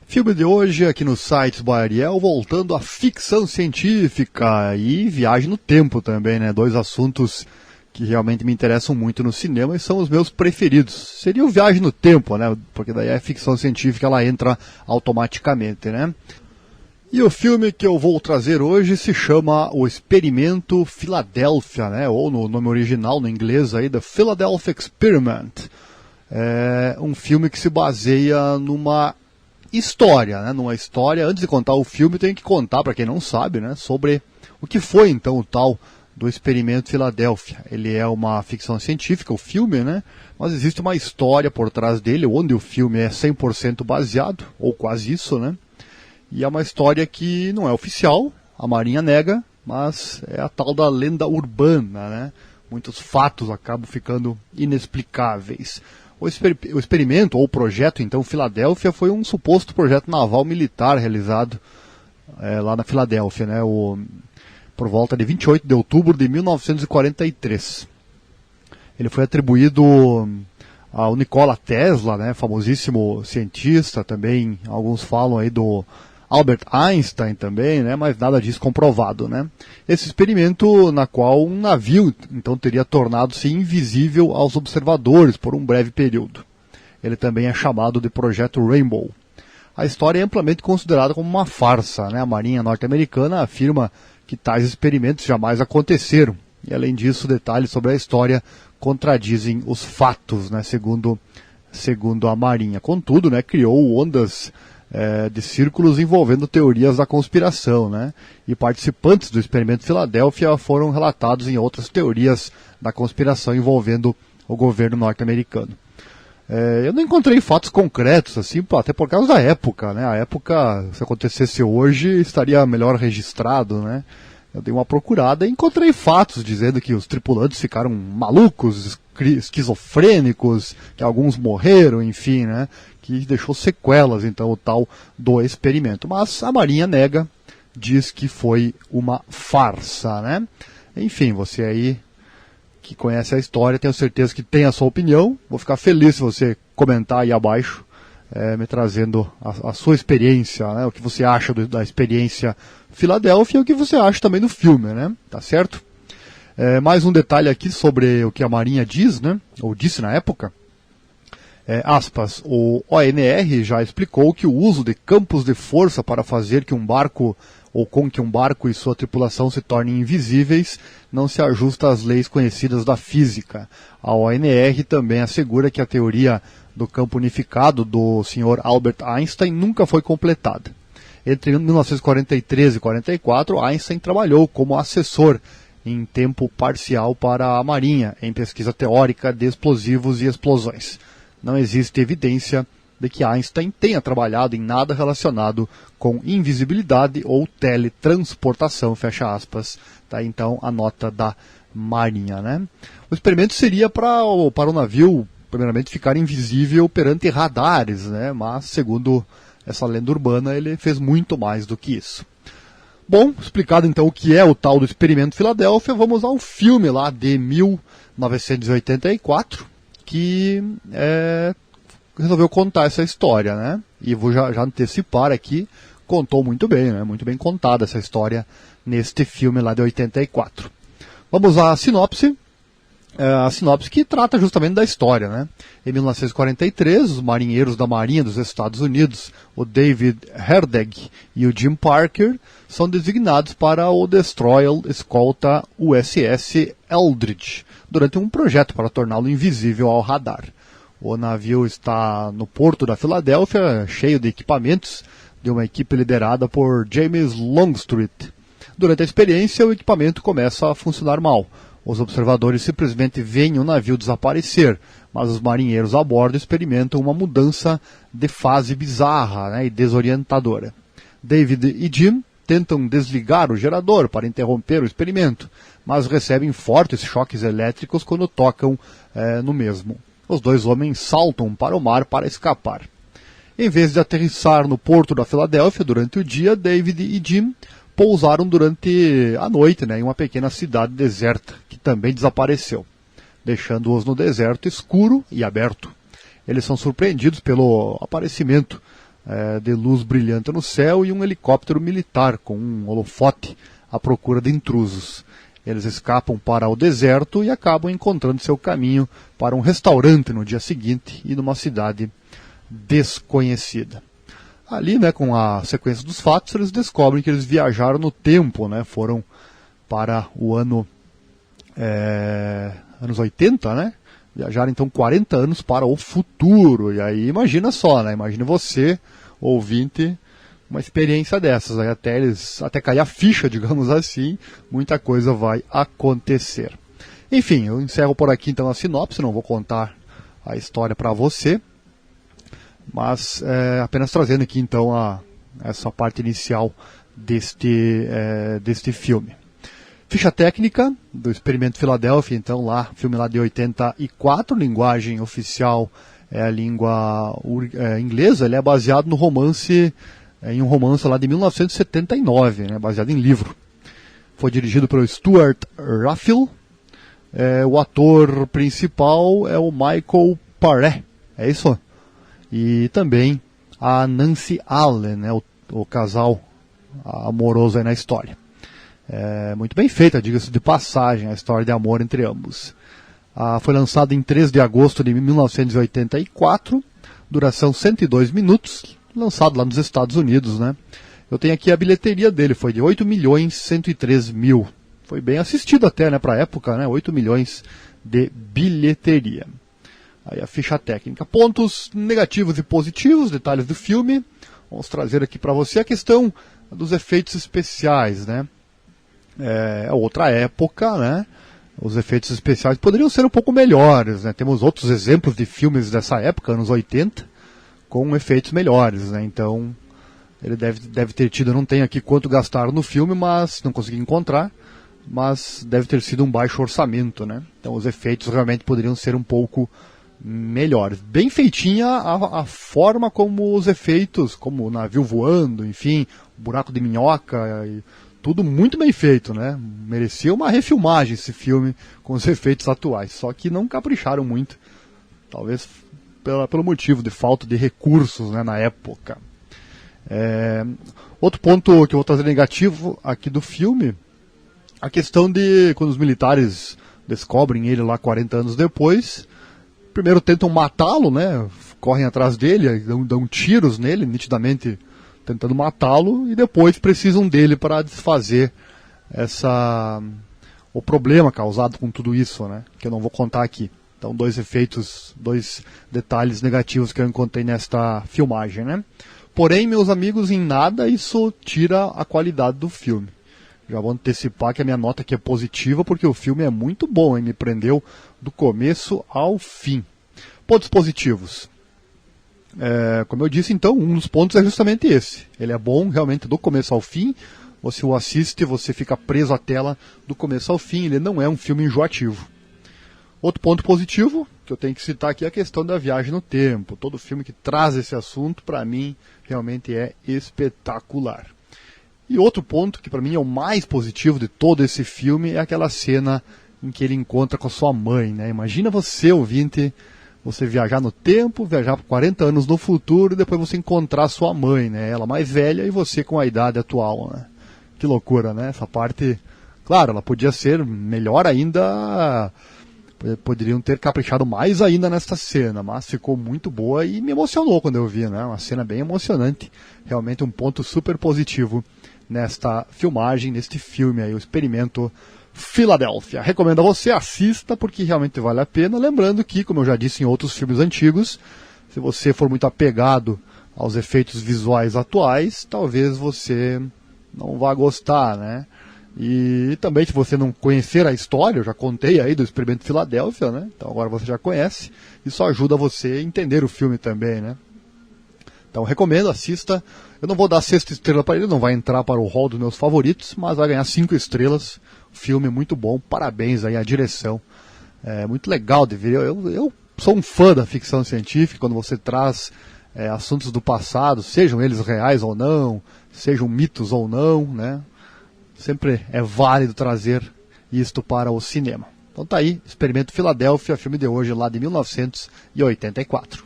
Filme de hoje aqui no site do Ariel, voltando à ficção científica e viagem no tempo também, né? Dois assuntos que realmente me interessam muito no cinema e são os meus preferidos. Seria o viagem no tempo, né? Porque daí a ficção científica ela entra automaticamente, né? E o filme que eu vou trazer hoje se chama O Experimento Filadélfia, né? Ou no nome original, no inglês aí, The Philadelphia Experiment. É um filme que se baseia numa história, né? Numa história, antes de contar o filme, tem que contar, para quem não sabe, né? Sobre o que foi então o tal do Experimento Filadélfia. Ele é uma ficção científica, o filme, né? Mas existe uma história por trás dele, onde o filme é 100% baseado, ou quase isso, né? E é uma história que não é oficial, a Marinha nega, mas é a tal da lenda urbana, né? Muitos fatos acabam ficando inexplicáveis. O experimento, ou o projeto, então, Filadélfia, foi um suposto projeto naval militar realizado lá na Filadélfia, né? Por volta de 28 de outubro de 1943. Ele foi atribuído ao Nikola Tesla, né? Famosíssimo cientista, também alguns falam aí do Albert Einstein também, né? Mas nada disso comprovado, né? Esse experimento na qual um navio então teria tornado-se invisível aos observadores por um breve período. Ele também é chamado de Projeto Rainbow. A história é amplamente considerada como uma farsa, né? A Marinha norte-americana afirma que tais experimentos jamais aconteceram. E além disso, detalhes sobre a história contradizem os fatos, né? Segundo a Marinha. Contudo, né? Criou ondas de círculos envolvendo teorias da conspiração, né? E participantes do Experimento Filadélfia foram relatados em outras teorias da conspiração envolvendo o governo norte-americano. Eu não encontrei fatos concretos, assim, até por causa da época, né? A época, se acontecesse hoje, estaria melhor registrado, né? Eu dei uma procurada e encontrei fatos dizendo que os tripulantes ficaram malucos, esquizofrênicos, que alguns morreram, enfim, né? Que deixou sequelas, então, o tal do experimento. Mas a Marinha nega, diz que foi uma farsa, né? Enfim, você aí que conhece a história, tenho certeza que tem a sua opinião. Vou ficar feliz se você comentar aí abaixo, me trazendo a sua experiência, né? O que você acha da experiência Filadélfia e o que você acha também do filme, né? Tá certo? Mais um detalhe aqui sobre o que a Marinha diz, né? Ou disse na época. Aspas, o ONR já explicou que o uso de campos de força para fazer que um barco ou com que um barco e sua tripulação se tornem invisíveis não se ajusta às leis conhecidas da física. A ONR também assegura que a teoria do campo unificado do Sr. Albert Einstein nunca foi completada. Entre 1943 e 1944, Einstein trabalhou como assessor em tempo parcial para a Marinha em pesquisa teórica de explosivos e explosões. Não existe evidência de que Einstein tenha trabalhado em nada relacionado com invisibilidade ou teletransportação, fecha aspas. Tá, então, a nota da Marinha, né? O experimento seria para o navio, primeiramente, ficar invisível perante radares, né? Mas, segundo essa lenda urbana, ele fez muito mais do que isso. Bom, explicado então o que é o tal do Experimento Filadélfia, vamos ao filme lá de 1984, que resolveu contar essa história, né? E vou já antecipar aqui, contou muito bem, né? Muito bem contada essa história neste filme lá de 84. Vamos à sinopse. A sinopse que trata justamente da história, né? Em 1943, os marinheiros da Marinha dos Estados Unidos, o David Herdeg e o Jim Parker, são designados para o destroyer escolta USS Eldridge, durante um projeto para torná-lo invisível ao radar. O navio está no porto da Filadélfia, cheio de equipamentos, de uma equipe liderada por James Longstreet. Durante a experiência, o equipamento começa a funcionar mal. Os observadores simplesmente veem o navio desaparecer, mas os marinheiros a bordo experimentam uma mudança de fase bizarra, né, e desorientadora. David e Jim tentam desligar o gerador para interromper o experimento, mas recebem fortes choques elétricos quando tocam no mesmo. Os dois homens saltam para o mar para escapar. Em vez de aterrissar no porto da Filadélfia durante o dia, David e Jim pousaram durante a noite, né, em uma pequena cidade deserta, que também desapareceu, deixando-os no deserto escuro e aberto. Eles são surpreendidos pelo aparecimento de luz brilhante no céu e um helicóptero militar com um holofote à procura de intrusos. Eles escapam para o deserto e acabam encontrando seu caminho para um restaurante no dia seguinte e numa cidade desconhecida. Ali, né, com a sequência dos fatos, eles descobrem que eles viajaram no tempo, né, foram para o anos 80, né, viajaram então 40 anos para o futuro. E aí imagina só, né, imagine você, ouvinte, uma experiência dessas, aí até cair a ficha, digamos assim, muita coisa vai acontecer. Enfim, eu encerro por aqui então a sinopse, não vou contar a história para você, mas apenas trazendo aqui então essa parte inicial deste filme. Ficha técnica do Experimento Filadélfia, então lá, filme lá de 84, linguagem oficial é a língua inglesa, ele é baseado no romance, em um romance lá de 1979, né, baseado em livro. Foi dirigido pelo Stuart Ruffel, o ator principal é o Michael Paré, é isso? E também a Nancy Allen, né, o casal amoroso aí na história. Muito bem feita, diga-se de passagem, a história de amor entre ambos. Foi lançado em 3 de agosto de 1984, duração 102 minutos, lançado lá nos Estados Unidos, né? Eu tenho aqui a bilheteria dele, foi de 8.103.000. Foi bem assistido até, né, para a época, né? 8 milhões de bilheteria. Aí a ficha técnica. Pontos negativos e positivos, detalhes do filme. Vamos trazer aqui para você a questão dos efeitos especiais, né? É outra época, né? Os efeitos especiais poderiam ser um pouco melhores, né? Temos outros exemplos de filmes dessa época, anos 80, com efeitos melhores, né? Então, ele deve ter tido, eu não tenho aqui quanto gastaram no filme, mas não consegui encontrar, mas deve ter sido um baixo orçamento, né? Então, os efeitos realmente poderiam ser um pouco melhores. Bem feitinha a forma como os efeitos, como o navio voando, enfim, o buraco de minhoca, tudo muito bem feito, né? Merecia uma refilmagem esse filme com os efeitos atuais, só que não capricharam muito, talvez pelo motivo de falta de recursos, né, na época. Outro ponto que eu vou trazer negativo aqui do filme, a questão de quando os militares descobrem ele lá 40 anos depois, primeiro tentam matá-lo, né? Correm atrás dele, dão tiros nele, nitidamente tentando matá-lo, e depois precisam dele para desfazer o problema causado com tudo isso, né? Que eu não vou contar aqui. Então, dois detalhes negativos que eu encontrei nesta filmagem, né? Porém, meus amigos, em nada isso tira a qualidade do filme. Já vou antecipar que a minha nota aqui é positiva, porque o filme é muito bom, hein? Me prendeu do começo ao fim. Pontos positivos. Como eu disse, então, um dos pontos é justamente esse. Ele é bom, realmente, do começo ao fim. Você o assiste, você fica preso à tela do começo ao fim. Ele não é um filme enjoativo. Outro ponto positivo, que eu tenho que citar aqui, é a questão da viagem no tempo. Todo filme que traz esse assunto, para mim, realmente é espetacular. E outro ponto, que para mim é o mais positivo de todo esse filme, é aquela cena em que ele encontra com a sua mãe, né? Imagina você, ouvinte, você viajar no tempo, viajar por 40 anos no futuro, e depois você encontrar a sua mãe, né? Ela mais velha e você com a idade atual, né? Que loucura, né? Essa parte, claro, ela podia ser melhor ainda, poderiam ter caprichado mais ainda nesta cena, mas ficou muito boa e me emocionou quando eu vi, né? Uma cena bem emocionante, realmente um ponto super positivo nesta filmagem, neste filme aí, o Experimento Filadélfia. Recomendo a você, assista, porque realmente vale a pena. Lembrando que, como eu já disse em outros filmes antigos, se você for muito apegado aos efeitos visuais atuais, talvez você não vá gostar, né? E também, se você não conhecer a história, eu já contei aí do Experimento Filadélfia, né? Então agora você já conhece, isso ajuda você a entender o filme também, né? Então recomendo, assista. Eu não vou dar 6 estrelas para ele, não vai entrar para o hall dos meus favoritos, mas vai ganhar 5 estrelas. O filme é muito bom, parabéns aí à direção. É muito legal de ver. Eu sou um fã da ficção científica, quando você traz assuntos do passado, sejam eles reais ou não, sejam mitos ou não, né? Sempre é válido trazer isto para o cinema. Então tá aí, Experimento Filadélfia, filme de hoje lá de 1984.